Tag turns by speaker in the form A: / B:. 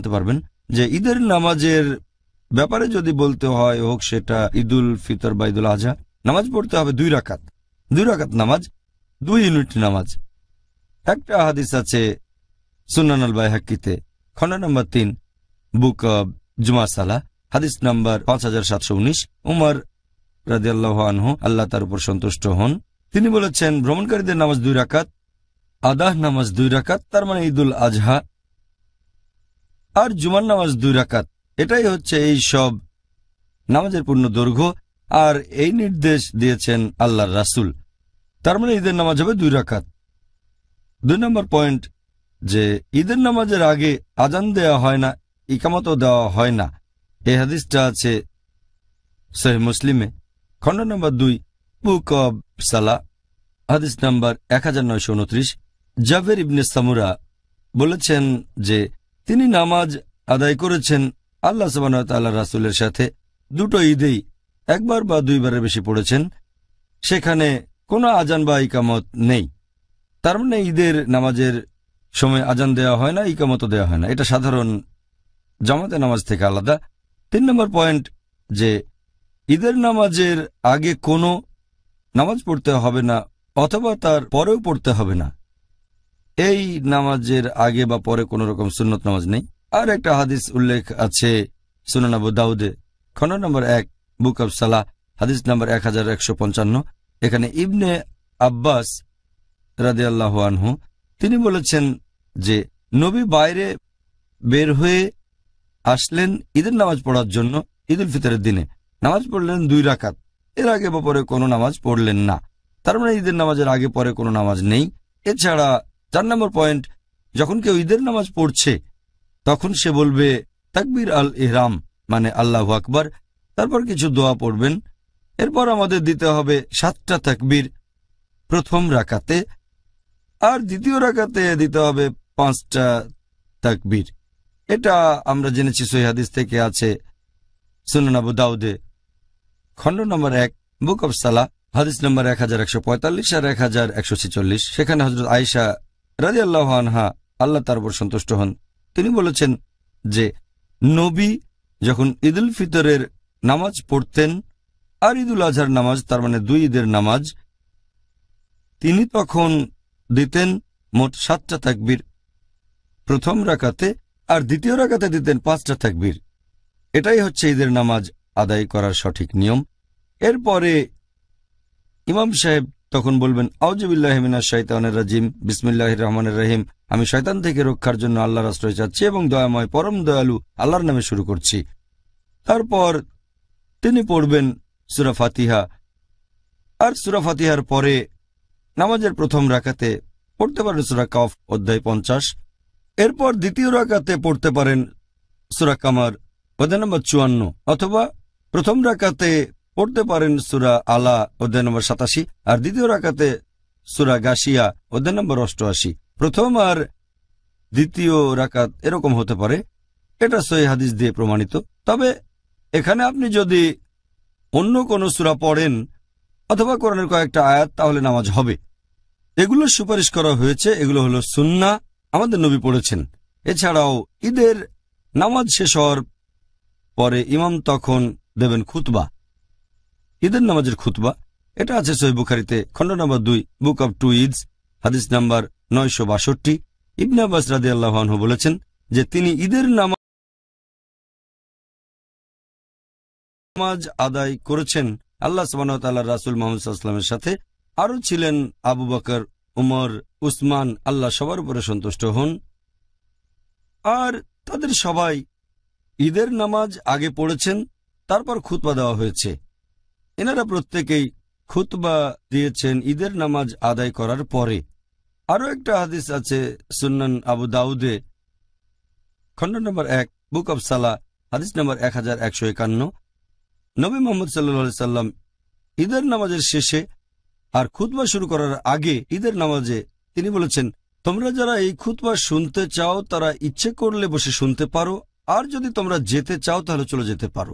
A: জানতে পারবেন যে ঈদের নামাজের ব্যাপারে যদি বলতে হয় হোক সেটা ঈদুল ফিতর বা ঈদুল আজহা, নামাজ পড়তে হবে 2 রাকাত। 2 রাকাত নামাজ 2 ইউনিট নামাজ। একটা হাদিস আছে সুনান আল বাইহাকিতে, খণ্ড নম্বর 3, বুক অব জুমা সালাহ, হাদিস নম্বর 5719। উমর রাদিয়াল্লাহু আনহু, আল্লাহ তার উপর সন্তুষ্ট হন, তিনি বলেছেন ভ্রমণকারীদের নামাজ 2 রাকাত, আদাহ নামাজ 2 রাকাত, তার মানে ঈদুল আজহা, আর জুমার নামাজ 2 রাকাত। এটাই হচ্ছে এই সব নামাজের পূর্ণ দৈর্ঘ্য, আর এই নির্দেশ দিয়েছেন আল্লাহর রাসূল। তার মানে ঈদের নামাজ হবে 2 রাকাত। 2 নম্বর পয়েন্ট, যে ঈদের নামাজের আগে আজান দেওয়া হয় না, ইকামতও দেওয়া হয় না। এই হাদিসটা আছে সহিহ মুসলিমে, খণ্ড নম্বর 2, বুক অব সালাহ, হাদিস নম্বর 1929। জাবের ইবনে সামুরা বলেছেন যে তিনি নামাজ আদায় করেছেন আল্লাহ সুবহানাহু ওয়া তাআলার রাসূলের সাথে 2টো ঈদেই, একবার বা 2বারের বেশি পড়েছেন, সেখানে কোনো আজান বা ইকামত নেই। তার মানে ঈদের নামাজের সময় আজান দেওয়া হয় না, ইকামতও দেওয়া হয় না। এটা সাধারণ জামাতে নামাজ থেকে আলাদা। 3 নম্বর পয়েন্ট, যে ঈদের নামাজের আগে কোনো নামাজ পড়তে হবে না অথবা তার পরেও পড়তে হবে না। এই নামাজের আগে বা পরে কোনো রকম সুন্নত নামাজ নেই। আর একটা হাদিস উল্লেখ আছে সুনান আবু দাউদে, খণ্ড নম্বর 1, বুক অব সালাহ, হাদিস নম্বর 1155। এখানে ইবনে আব্বাস রাদিয়াল্লাহু আনহু তিনি বলেছেন যে নবী বাইরে বের হয়ে আসলেন ঈদের নামাজ পড়ার জন্য ঈদুল ফিতরের দিনে। নামাজ পড়লেন 2 রাকাত, এর আগে বা পরে কোনো নামাজ পড়লেন না। তার মানে ঈদের নামাজের আগে পরে কোনো নামাজ নেই। এছাড়া 4 নম্বর পয়েন্ট, যখন কেউ ঈদের নামাজ পড়ছে তখন সে বলবে তাকবীর আল ইহরাম, মানে আল্লাহু আকবার, তারপর কিছু দোয়া পড়বেন। এরপর আমাদের দিতে হবে 7টা তাকবীর প্রথম রাকাতে, আর দ্বিতীয় রাকাতে দিতে হবে 5টা তাকবীর। এটা আমরা জেনেছি সহিহ হাদিস থেকে, আছে সুনান আবু দাউদে, খণ্ড নম্বর 1, বুক অব সালাহ, হাদিস নম্বর 1145 আর 1146। সেখানে হযরত আয়েশা রাদিয়াল্লাহু আনহা, আল্লাহ তার উপর সন্তুষ্ট হন, তিনি বলেছেন যে নবী যখন ঈদুল ফিতরের নামাজ পড়তেন আর ঈদুল আজহার নামাজ, তার মানে 2 ঈদের নামাজ, তিনি তখন দিতেন মোট 7টা তাকবীর প্রথম রাকাতে, আর দ্বিতীয় রাকাতে দিতেন 5টা তাকবীর। এটাই হচ্ছে ঈদের নামাজ আদায় করার সঠিক নিয়ম। এরপরে ইমাম সাহেব তখন বলবেন আউযুবিল্লাহি মিনাশ শাইতানির রাজিম, বিসমিল্লাহির রহমানির রহিম, আমি শয়তান থেকে রক্ষার জন্য আল্লাহর আশ্রয় চাচ্ছি এবং দয়াময় পরম দয়ালু আল্লাহর নামে শুরু করছি। তারপর তিনি পড়বেন সূরা ফাতিহা, আর সূরা ফাতিহার পরে নামাজের প্রথম রাকাতে পড়তে পারেন সূরা কাফ অধ্যায় 50। এরপর দ্বিতীয় রাকাতে পড়তে পারেন সূরা কামার অধ্যায় নম্বর 54, অথবা প্রথম রাকাতে পড়তে পারেন সূরা আলা অধ্যায় নম্বর 87, আর দ্বিতীয় রাকাতে সূরা গাশিয়া অধ্যায় নম্বর 88। প্রথম আর দ্বিতীয় রাকাত এরকম হতে পারে, এটা সহিহ হাদিস দিয়ে প্রমাণিত। তবে এখানে আপনি যদি অন্য কোনো সূরা পড়েন অথবা কোরআনের কয়েকটা আয়াত, তাহলে নামাজ হবে। এগুলো সুপারিশ করা হয়েছে, এগুলো হলো সুন্নাহ, আমাদের নবী পড়েছেন। এছাড়াও ঈদের নামাজ শেষ হওয়ার পরে ইমাম তখন দেবেন খুতবা, ঈদের নামাজের খুতবা। এটা আছে সহিহ বুখারীতে, খণ্ড নম্বর 2, বুক অব 2 ঈদস, হাদিস নাম্বার 962। ইবনে আব্বাস রাদিয়াল্লাহু আনহু বলেছেন যে তিনি ঈদের নামাজ আদায় করেছেন আল্লাহ সুবহানাহু ওয়া তাআলার রাসূল মুহাম্মদ সাল্লাল্লাহু আলাইহি ওয়াসাল্লামের সাথে। আরও ছিলেন আবু বকর, উমর, উসমান, আল্লাহ সবার উপরে সন্তুষ্ট হন। আর তাদের সবাই ঈদের নামাজ আগে পড়েছেন, তারপর খুতবা দেওয়া হয়েছে। এনারা প্রত্যেকেই খুতবা দিয়েছেন ঈদের নামাজ আদায় করার পরে। আরও একটা হাদিস আছে সুনান আবু দাউদে, খণ্ড নম্বর 1, বুক অব সালাহ, হাদিস নম্বর 1151। নবী মুহাম্মদ সাল্লাল্লাহু আলাইহি সাল্লাম ঈদের নামাজের শেষে আর খুতবা শুরু করার আগে ঈদের নামাজে তিনি বলেছেন, তোমরা যারা এই খুতবা শুনতে চাও তারা ইচ্ছে করলে বসে শুনতে পারো, আর যদি তোমরা যেতে চাও তাহলে চলে যেতে পারো।